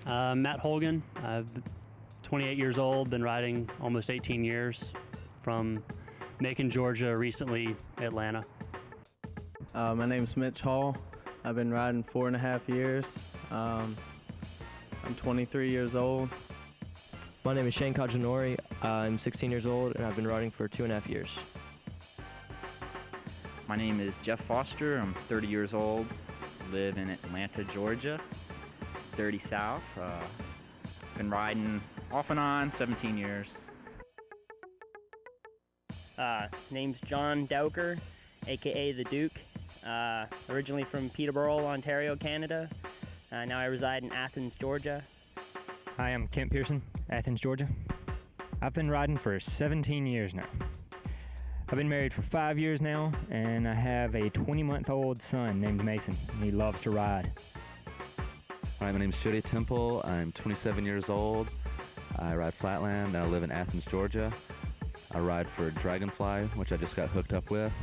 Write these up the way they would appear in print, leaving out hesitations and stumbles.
Matt Holgan. I'm 28 years old, been riding almost 18 years from Macon, Georgia, recently Atlanta. My name's Mitch Hall. I've been riding 4.5 years. I'm 23 years old. My name is Shane Kajanori. I'm 16 years old and I've been riding for 2.5 years. My name is Jeff Foster. I'm 30 years old. Live in Atlanta, Georgia, 30 South. Been riding off and on 17 years. Name's John Dowker, aka the Duke. Originally from Peterborough, Ontario, Canada. Now I reside in Athens, Georgia. Hi, I'm Kent Pearson, Athens, Georgia. I've been riding for 17 years now. I've been married for 5 years now, and I have a 20-month-old son named Mason. He loves to ride. Hi, my name is Jody Temple. I'm 27 years old. I ride Flatland, and I live in Athens, Georgia. I ride for Dragonfly, which I just got hooked up with,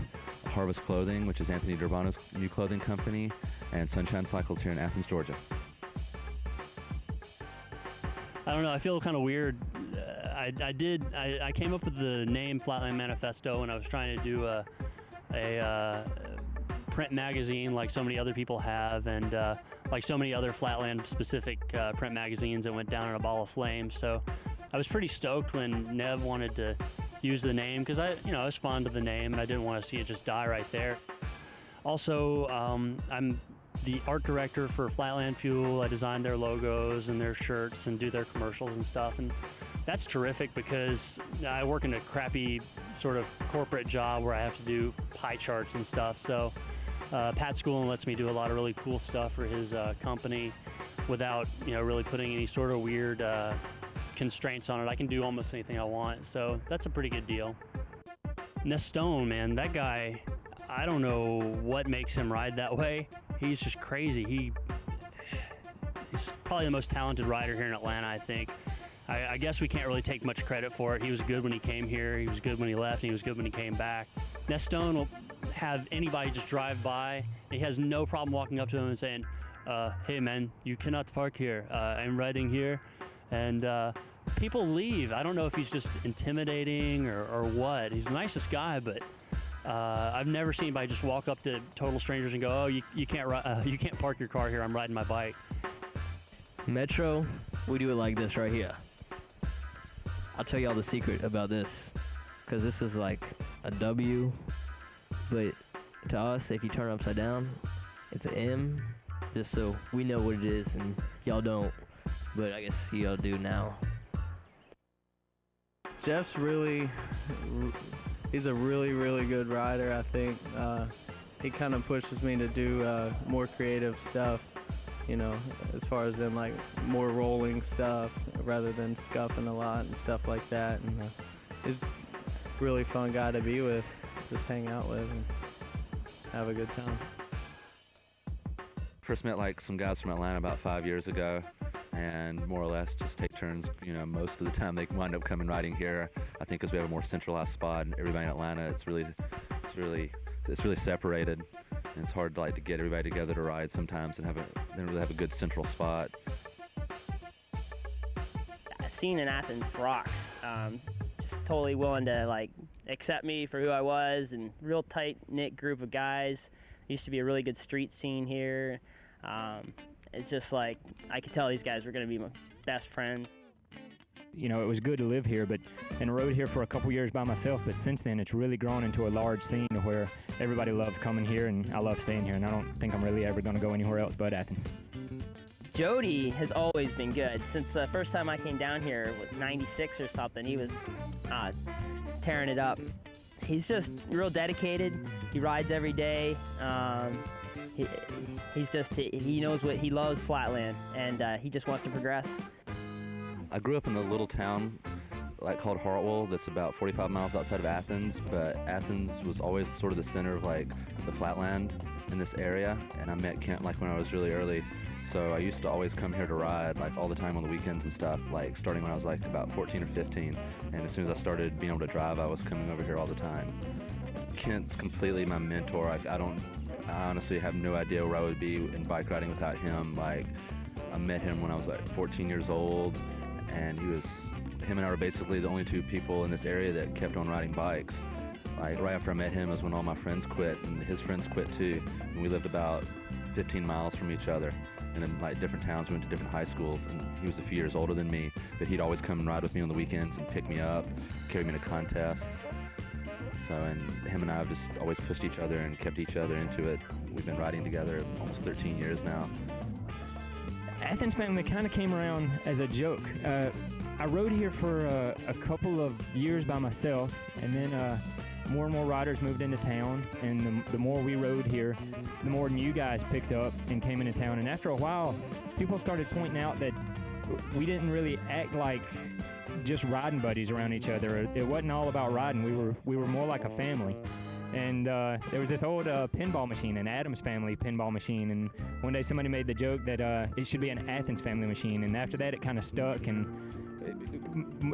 Harvest Clothing, which is Anthony Durbano's new clothing company, and Sunshine Cycles here in Athens, Georgia. I don't know, I feel kind of weird. I came up with the name Flatland Manifesto when I was trying to do a print magazine like so many other people have, and like so many other Flatland specific print magazines that went down in a ball of flames. So I was pretty stoked when Nev wanted to use the name, because I was fond of the name and I didn't want to see it just die right there. Also, I'm the art director for Flatland Fuel. I design their logos and their shirts and do their commercials and stuff, and that's terrific because I work in a crappy sort of corporate job where I have to do pie charts and stuff. So Pat Schoolin lets me do a lot of really cool stuff for his company without really putting any sort of weird constraints on it. I can do almost anything I want, so that's a pretty good deal. Ness Stone, man, that guy, I don't know what makes him ride that way. He's just crazy. He's probably the most talented rider here in Atlanta, I think. I guess we can't really take much credit for it. He was good when he came here, he was good when he left, and he was good when he came back. Ness Stone will have anybody just drive by, and he has no problem walking up to him and saying, hey man, you cannot park here. I'm riding here. And people leave. I don't know if he's just intimidating or what. He's the nicest guy, but I've never seen anybody just walk up to total strangers and go, oh, you can't park your car here, I'm riding my bike. Metro, we do it like this right here. I'll tell y'all the secret about this, because this is like a W, but to us, if you turn it upside down, it's an M, just so we know what it is and y'all don't, but I guess y'all do now. Jeff's he's a really, really good rider, I think. He kind of pushes me to do more creative stuff, as far as in like more rolling stuff rather than scuffing a lot and stuff like that. And he's a really fun guy to be with, just hang out with and have a good time. First met like some guys from Atlanta about 5 years ago, and more or less just take turns. Most of the time they wind up coming riding here. I think because we have a more centralized spot, and everybody in Atlanta, it's really separated, and it's hard to get everybody together to ride sometimes and they don't really have a good central spot. Scene in Athens rocks. Just totally willing to accept me for who I was, and real tight knit group of guys. Used to be a really good street scene here. It's just I could tell these guys were going to be my best friends. It was good to live here, and rode here for a couple years by myself, but since then it's really grown into a large scene to where everybody loves coming here, and I love staying here, and I don't think I'm really ever going to go anywhere else but Athens. Jody has always been good. Since the first time I came down here, with 96 or something, he was tearing it up. He's just real dedicated. He rides every day. He knows he loves Flatland, and he just wants to progress. I grew up in a little town called Hartwell that's about 45 miles outside of Athens, but Athens was always sort of the center of the Flatland in this area, and I met Kent when I was really early. So I used to always come here to ride all the time on the weekends and stuff, starting when I was about 14 or 15. And as soon as I started being able to drive, I was coming over here all the time. Kent's completely my mentor. I honestly have no idea where I would be in bike riding without him. I met him when I was like 14 years old, and him and I were basically the only two people in this area that kept on riding bikes. Like right after I met him is when all my friends quit, and his friends quit too. And we lived about 15 miles from each other, and in like different towns. We went to different high schools, and he was a few years older than me, but he'd always come and ride with me on the weekends and pick me up, carry me to contests. So, and him and I have just always pushed each other and kept each other into it. We've been riding together almost 13 years now. Athens family kind of came around as a joke. I rode here for a couple of years by myself, and then more and more riders moved into town, and the more we rode here, the more new guys picked up and came into town. And after a while, people started pointing out that we didn't really act like just riding buddies around each other. It wasn't all about riding. We were more like a family. And there was this old pinball machine, an Adams family pinball machine, and one day somebody made the joke that it should be an Athens family machine, and after that it kind of stuck, and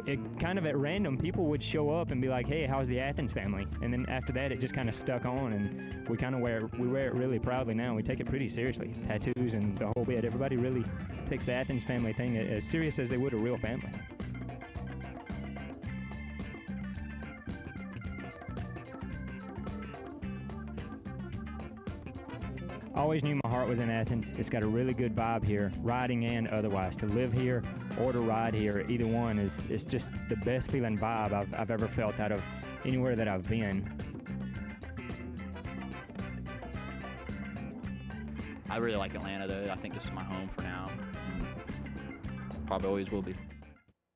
it kind of at random people would show up and be like, hey, how's the Athens family? And then after that it just kind of stuck on, and we wear it really proudly now. We take it pretty seriously, tattoos and the whole bit. Everybody really takes the Athens family thing as serious as they would a real family. I always knew my heart was in Athens. It's got a really good vibe here, riding and otherwise. To live here or to ride here, either one is just the best feeling vibe I've ever felt out of anywhere that I've been. I really like Atlanta, though. I think this is my home for now. Probably always will be.